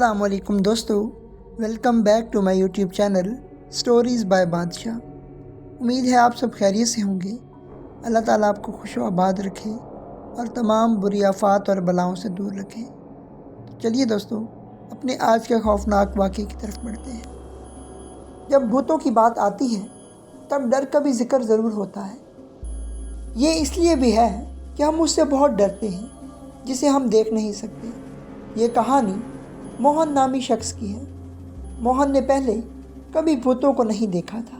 अस्सलामुअलैकुम दोस्तों, welcome back to my YouTube channel stories by Badshah. उम्मीद है आप सब खैरियत से होंगे। अल्लाह ताला आपको खुश व आबाद रखे और तमाम बुरी आफात और बलाओं से दूर रखे। तो चलिए दोस्तों, अपने आज के खौफनाक वाक़े की तरफ बढ़ते हैं। जब भूतों की बात आती है तब डर का भी जिक्र ज़रूर होता है। ये इसलिए भी है कि हम उससे बहुत डरते हैं जिसे हम देख नहीं सकते। ये कहानी मोहन नामी शख्स की है। मोहन ने पहले कभी भूतों को नहीं देखा था।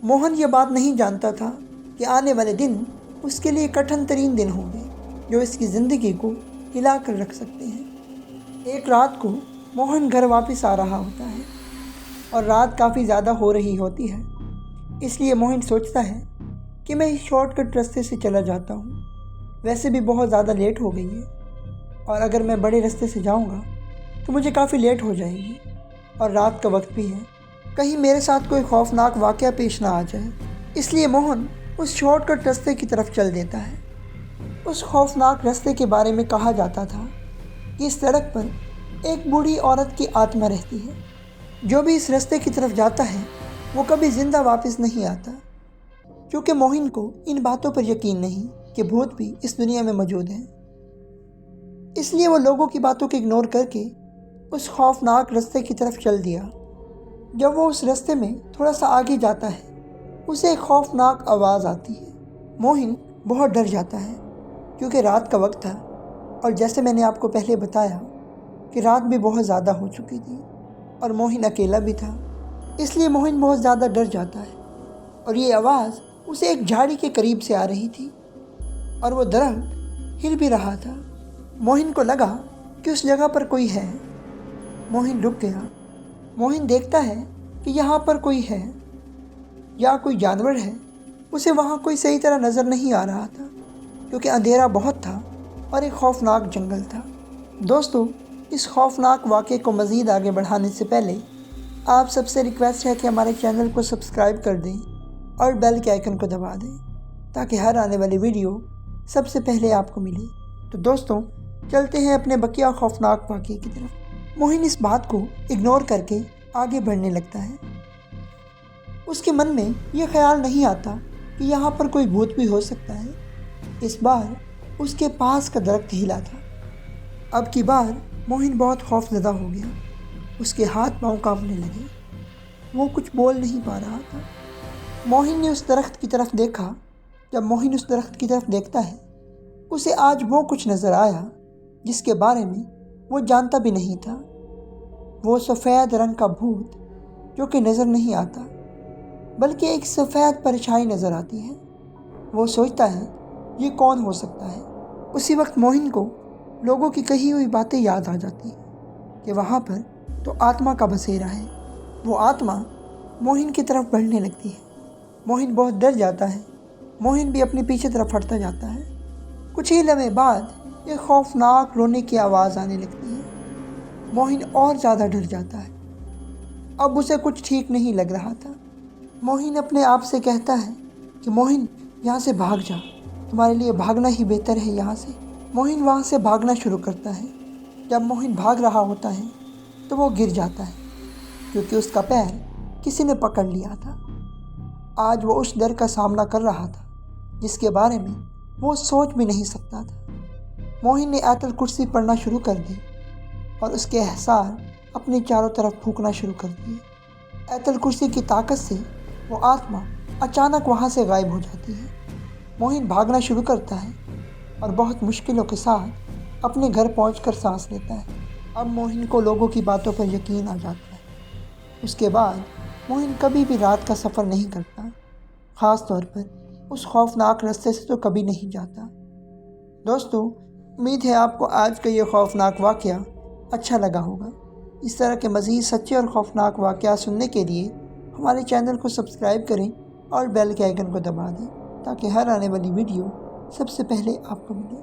मोहन ये बात नहीं जानता था कि आने वाले दिन उसके लिए कठिन तरीन दिन होंगे जो इसकी ज़िंदगी को हिला कर रख सकते हैं। एक रात को मोहन घर वापस आ रहा होता है और रात काफ़ी ज़्यादा हो रही होती है। इसलिए मोहन सोचता है कि मैं इस शॉर्टकट रास्ते से चला जाता हूँ। वैसे भी बहुत ज़्यादा लेट हो गई है और अगर मैं बड़े रास्ते से जाऊँगा तो मुझे काफ़ी लेट हो जाएगी और रात का वक्त भी है। कहीं मेरे साथ कोई खौफनाक वाक़या पेश ना आ जाए। इसलिए मोहन उस शॉर्टकट रास्ते की तरफ चल देता है। उस खौफनाक रास्ते के बारे में कहा जाता था कि इस सड़क पर एक बूढ़ी औरत की आत्मा रहती है। जो भी इस रास्ते की तरफ जाता है वो कभी ज़िंदा वापस नहीं आता। क्योंकि मोहन को इन बातों पर यकीन नहीं कि भूत भी इस दुनिया में मौजूद हैं, इसलिए वो लोगों की बातों को इग्नोर करके उस खौफनाक रास्ते की तरफ चल दिया। जब वो उस रास्ते में थोड़ा सा आगे जाता है उसे एक खौफनाक आवाज़ आती है। मोहन बहुत डर जाता है क्योंकि रात का वक्त था और जैसे मैंने आपको पहले बताया कि रात भी बहुत ज़्यादा हो चुकी थी और मोहन अकेला भी था। इसलिए मोहन बहुत ज़्यादा डर जाता है और ये आवाज़ उसे एक झाड़ी के करीब से आ रही थी और वो दरख्त हिल भी रहा था। मोहन को लगा कि उस जगह पर कोई है। मोहन रुक गया। मोहन देखता है कि यहाँ पर कोई है या कोई जानवर है। उसे वहाँ कोई सही तरह नज़र नहीं आ रहा था क्योंकि अंधेरा बहुत था और एक खौफनाक जंगल था। दोस्तों, इस खौफनाक वाक़े को मज़ीद आगे बढ़ाने से पहले आप सबसे रिक्वेस्ट है कि हमारे चैनल को सब्सक्राइब कर दें और बेल के आइकन को दबा दें ताकि हर आने वाली वीडियो सबसे पहले आपको मिले। तो दोस्तों, चलते हैं अपने बकिया खौफनाक वाक़े की तरफ। मोहन इस बात को इग्नोर करके आगे बढ़ने लगता है। उसके मन में यह ख्याल नहीं आता कि यहाँ पर कोई भूत भी हो सकता है। इस बार उसके पास का दरख्त हिला था। अब की बार मोहन बहुत खौफज़दा हो गया। उसके हाथ पांव कांपने लगे। वो कुछ बोल नहीं पा रहा था। मोहन ने उस दरख्त की तरफ देखा। जब मोहन उस दरख्त की तरफ देखता है उसे आज वो कुछ नज़र आया जिसके बारे में वो जानता भी नहीं था। वो सफ़ेद रंग का भूत जो कि नज़र नहीं आता बल्कि एक सफ़ेद परछाई नज़र आती है। वो सोचता है ये कौन हो सकता है। उसी वक्त मोहन को लोगों की कही हुई बातें याद आ जाती हैं कि वहाँ पर तो आत्मा का बसेरा है। वो आत्मा मोहन की तरफ बढ़ने लगती है। मोहन बहुत डर जाता है। मोहन भी अपने पीछे तरफ हटता जाता है। कुछ ही लम्हे बाद एक खौफनाक रोने की आवाज़ आने लगती है। मोहन और ज़्यादा डर जाता है। अब उसे कुछ ठीक नहीं लग रहा था। मोहन अपने आप से कहता है कि मोहन, यहाँ से भाग जा, तुम्हारे लिए भागना ही बेहतर है यहाँ से। मोहन वहाँ से भागना शुरू करता है। जब मोहन भाग रहा होता है तो वो गिर जाता है क्योंकि उसका पैर किसी ने पकड़ लिया था। आज वो उस डर का सामना कर रहा था जिसके बारे में वो सोच भी नहीं सकता था। मोहन ने आयतुल कुर्सी पढ़ना शुरू कर दी और उसके एहसास अपने चारों तरफ फूंकना शुरू कर दिए। आयतुल कुर्सी की ताकत से वो आत्मा अचानक वहाँ से गायब हो जाती है। मोहन भागना शुरू करता है और बहुत मुश्किलों के साथ अपने घर पहुंचकर सांस लेता है। अब मोहन को लोगों की बातों पर यकीन आ जाता है। उसके बाद मोहन कभी भी रात का सफ़र नहीं करता, ख़ास तौर पर उस खौफनाक रास्ते से तो कभी नहीं जाता। दोस्तों, उम्मीद है आपको आज का ये खौफनाक वाक़या अच्छा लगा होगा। इस तरह के मज़ीद सच्चे और खौफनाक वाक़या सुनने के लिए हमारे चैनल को सब्सक्राइब करें और बेल के आइकन को दबा दें ताकि हर आने वाली वीडियो सबसे पहले आपको मिले।